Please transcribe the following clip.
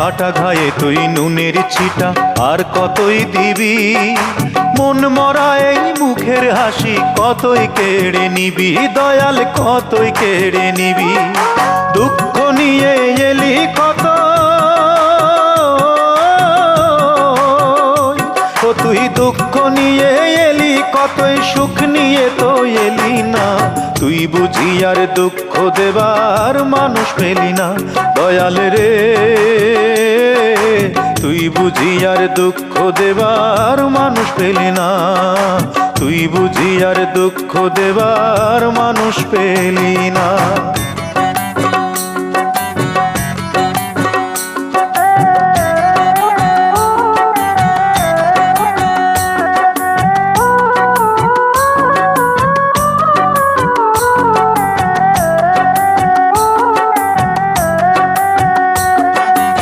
কাটা ঘায়ে তুই নুনের ছিটা আর কতই দিবি, মন মরা এই মুখের হাসি কতই কেড়ে নিবি, দয়াল কতই কেড়ে নিবি। দুঃখ নিয়ে এলি কত, ও তুই দুঃখ নিয়ে এলি কতই, সুখ নিয়ে তো এলি না। তুই বুঝি আর দুঃখ দেবার মানুষ পেলি না, দয়াল রে তুই বুঝি আর দুঃখ দেবার মানুষ পেলি না, তুই বুঝি আর দুঃখ দেবার মানুষ পেলি না।